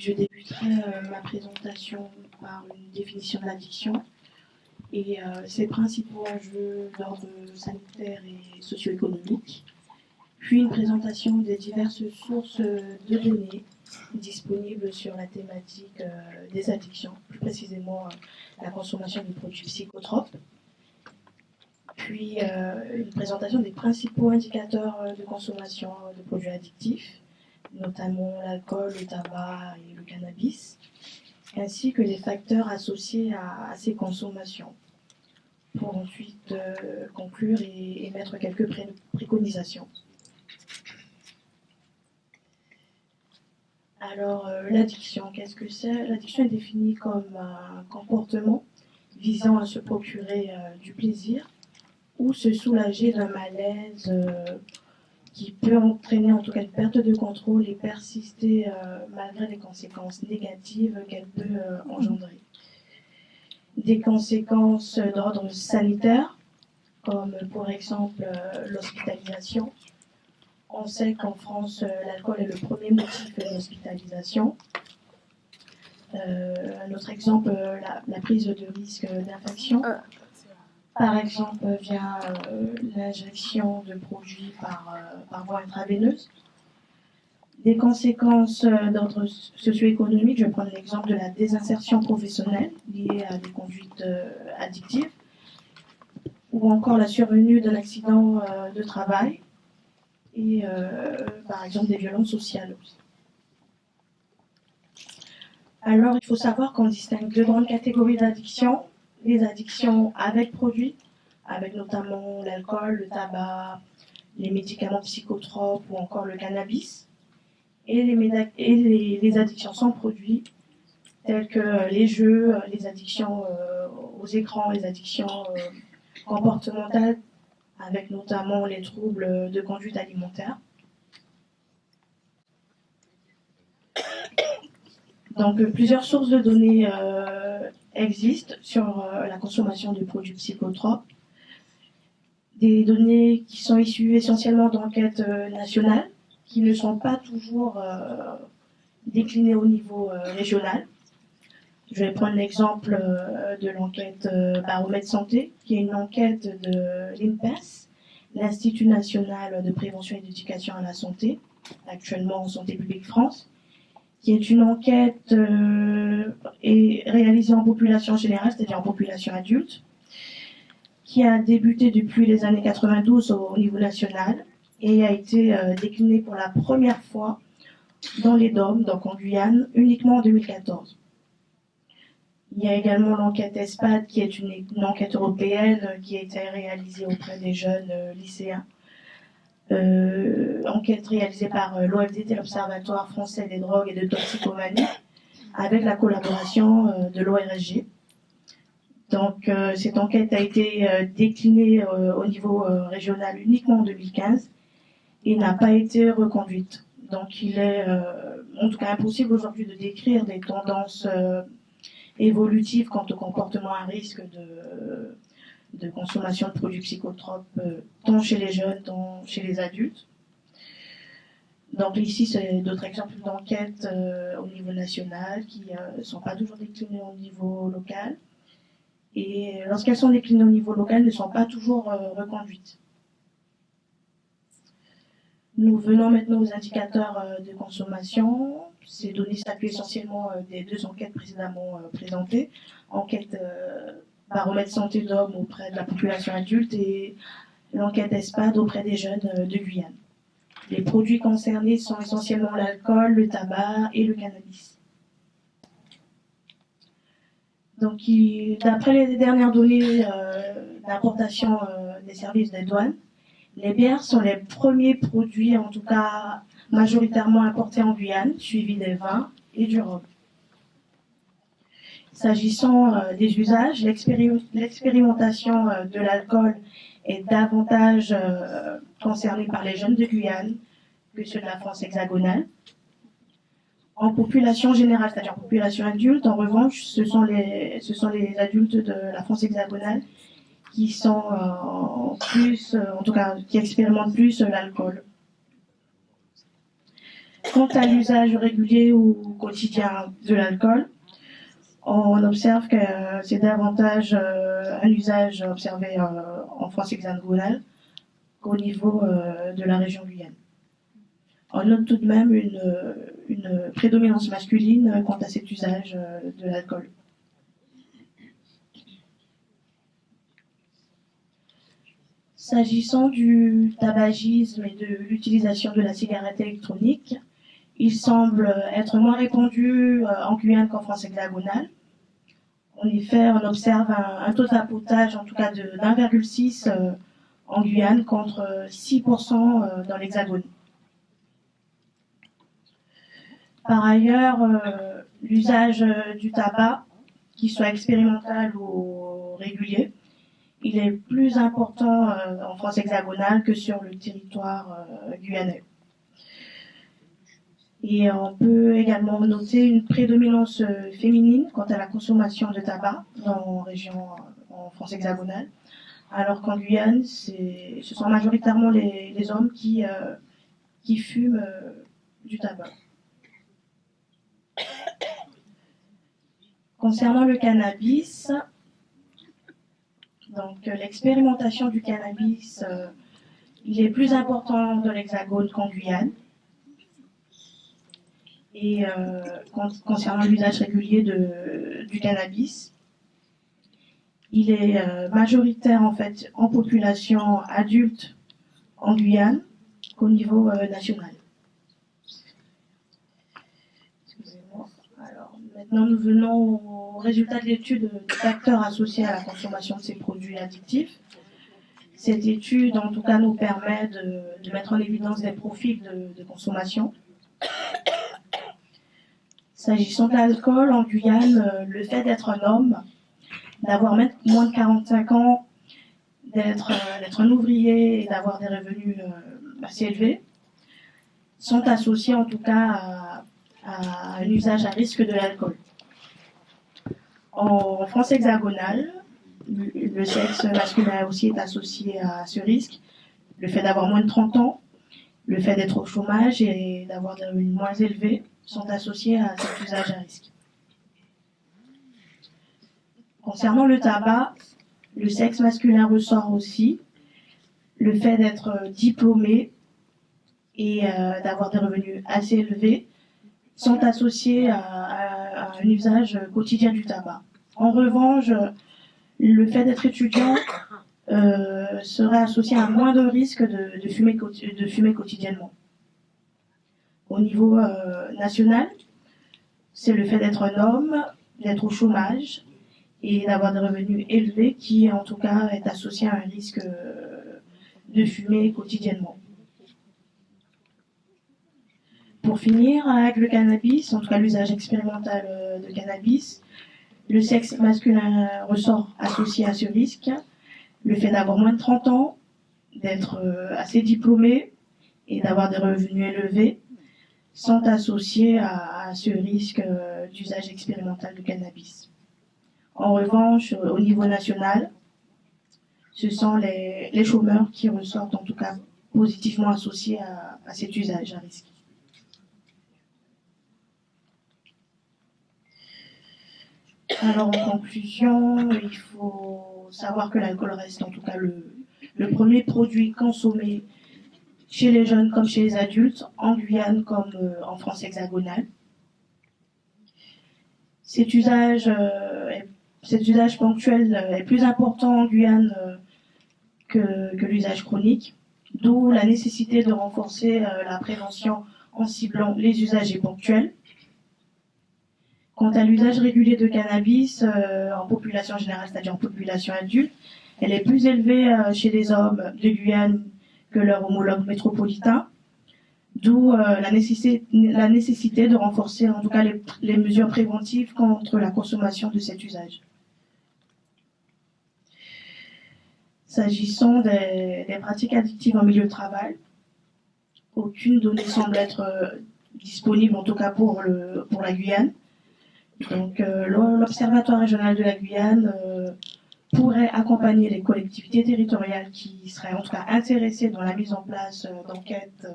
Je débuterai ma présentation par une définition de l'addiction et ses principaux enjeux d'ordre sanitaire et socio-économique, puis une présentation des diverses sources de données disponibles sur la thématique des addictions, plus précisément la consommation de produits psychotropes, puis une présentation des principaux indicateurs de consommation de produits addictifs, notamment l'alcool, le tabac et le cannabis, ainsi que les facteurs associés à ces consommations, pour ensuite conclure et émettre quelques préconisations. Alors, l'addiction, qu'est-ce que c'est? L'addiction est définie comme un comportement visant à se procurer du plaisir ou se soulager d'un malaise qui peut entraîner en tout cas une perte de contrôle et persister malgré les conséquences négatives qu'elle peut engendrer. Des conséquences d'ordre sanitaire, comme pour exemple l'hospitalisation. On sait qu'en France, l'alcool est le premier motif d'hospitalisation. Un autre exemple, la prise de risque d'infection. Par exemple, via l'injection de produits par voie intraveineuse. Des conséquences d'ordre socio-économique, je vais prendre l'exemple de la désinsertion professionnelle liée à des conduites addictives, ou encore la survenue d'un accident de travail, et par exemple des violences sociales aussi. Alors, il faut savoir qu'on distingue deux grandes catégories d'addictions. Les addictions avec produits, avec notamment l'alcool, le tabac, les médicaments psychotropes ou encore le cannabis, et les addictions sans produits, telles que les jeux, les addictions aux écrans, les addictions comportementales, avec notamment les troubles de conduite alimentaire. Donc, plusieurs sources de données existent sur la consommation de produits psychotropes. Des données qui sont issues essentiellement d'enquêtes nationales, qui ne sont pas toujours déclinées au niveau régional. Je vais prendre l'exemple de l'enquête Baromètre Santé, qui est une enquête de l'INPES, l'Institut national de prévention et d'éducation à la santé, actuellement en Santé publique France, qui est une enquête réalisée en population générale, c'est-à-dire en population adulte, qui a débuté depuis les années 92 au niveau national et a été déclinée pour la première fois dans les DOM, donc en Guyane, uniquement en 2014. Il y a également l'enquête ESPAD, qui est une enquête européenne qui a été réalisée auprès des jeunes lycéens. Enquête réalisée par l'OFDT, l'Observatoire français des drogues et de toxicomanie, avec la collaboration de l'ORSG. Donc, cette enquête a été déclinée au niveau régional uniquement en 2015 et n'a pas été reconduite. Donc, il est en tout cas impossible aujourd'hui de décrire des tendances évolutives quant au comportement à risque de consommation de produits psychotropes, tant chez les jeunes, tant chez les adultes. Donc ici, c'est d'autres exemples d'enquêtes au niveau national qui ne sont pas toujours déclinées au niveau local. Et lorsqu'elles sont déclinées au niveau local, elles ne sont pas toujours reconduites. Nous venons maintenant aux indicateurs de consommation. Ces données s'appuient essentiellement des deux enquêtes précédemment présentées. Enquête Baromètre Santé d'hommes auprès de la population adulte et l'enquête ESPAD auprès des jeunes de Guyane. Les produits concernés sont essentiellement l'alcool, le tabac et le cannabis. Donc, d'après les dernières données d'importation des services des douanes, les bières sont les premiers produits, en tout cas majoritairement importés en Guyane, suivis des vins et du rhum. S'agissant des usages, l'expérimentation de l'alcool est davantage concernée par les jeunes de Guyane que ceux de la France hexagonale. En population générale, c'est-à-dire en population adulte, en revanche, ce sont les adultes de la France hexagonale qui sont plus, en tout cas, qui expérimentent plus l'alcool. Quant à l'usage régulier ou quotidien de l'alcool, on observe que c'est davantage un usage observé en France hexagonale qu'au niveau de la région Guyane. On note tout de même une prédominance masculine quant à cet usage de l'alcool. S'agissant du tabagisme et de l'utilisation de la cigarette électronique, il semble être moins répandu en Guyane qu'en France hexagonale. En effet, on observe un taux de vapotage, en tout cas de 1,6 en Guyane contre 6% dans l'Hexagone. Par ailleurs, l'usage du tabac, qu'il soit expérimental ou régulier, il est plus important en France hexagonale que sur le territoire guyanais. Et on peut également noter une prédominance féminine quant à la consommation de tabac en France hexagonale, alors qu'en Guyane, ce sont majoritairement les hommes qui fument du tabac. Concernant le cannabis, donc l'expérimentation du cannabis, il est plus important dans l'Hexagone qu'en Guyane. Et concernant l'usage régulier du cannabis, il est majoritaire en fait en population adulte en Guyane qu'au niveau national. Excusez-moi. Alors, maintenant, nous venons aux résultats de l'étude des facteurs associés à la consommation de ces produits addictifs. Cette étude, en tout cas, nous permet de mettre en évidence des profils de consommation. S'agissant de l'alcool, en Guyane, le fait d'être un homme, d'avoir même moins de 45 ans, d'être un ouvrier et d'avoir des revenus assez élevés, sont associés en tout cas à un usage à risque de l'alcool. En France hexagonale, le sexe masculin aussi est associé à ce risque. Le fait d'avoir moins de 30 ans, le fait d'être au chômage et d'avoir des revenus moins élevés sont associés à cet usage à risque. Concernant le tabac, le sexe masculin ressort aussi. Le fait d'être diplômé et d'avoir des revenus assez élevés sont associés à un usage quotidien du tabac. En revanche, le fait d'être étudiant serait associé à un moindre risque de fumer quotidiennement. Au niveau national, c'est le fait d'être un homme, d'être au chômage et d'avoir des revenus élevés qui, en tout cas, est associé à un risque de fumer quotidiennement. Pour finir, avec le cannabis, en tout cas l'usage expérimental de cannabis, le sexe masculin ressort associé à ce risque, le fait d'avoir moins de 30 ans, d'être assez diplômé et d'avoir des revenus élevés sont associés à ce risque d'usage expérimental de cannabis. En revanche, au niveau national, ce sont les chômeurs qui ressortent en tout cas positivement associés à cet usage à risque. Alors en conclusion, il faut savoir que l'alcool reste en tout cas le premier produit consommé chez les jeunes comme chez les adultes, en Guyane comme en France hexagonale. Cet usage ponctuel est plus important en Guyane que l'usage chronique, d'où la nécessité de renforcer la prévention en ciblant les usagers ponctuels. Quant à l'usage régulier de cannabis en population générale, c'est-à-dire en population adulte, elle est plus élevée chez les hommes de Guyane que leurs homologues métropolitains, d'où la nécessité de renforcer en tout cas les mesures préventives contre la consommation de cet usage. S'agissant des pratiques addictives en milieu de travail, aucune donnée semble être disponible, en tout cas pour la Guyane. Donc l'Observatoire régional de la Guyane pourrait accompagner les collectivités territoriales qui seraient en tout cas intéressées dans la mise en place d'enquêtes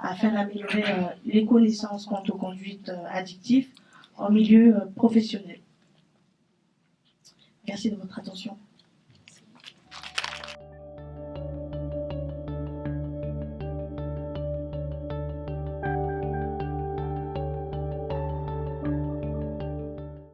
afin d'améliorer les connaissances quant aux conduites addictives en milieu professionnel. Merci de votre attention.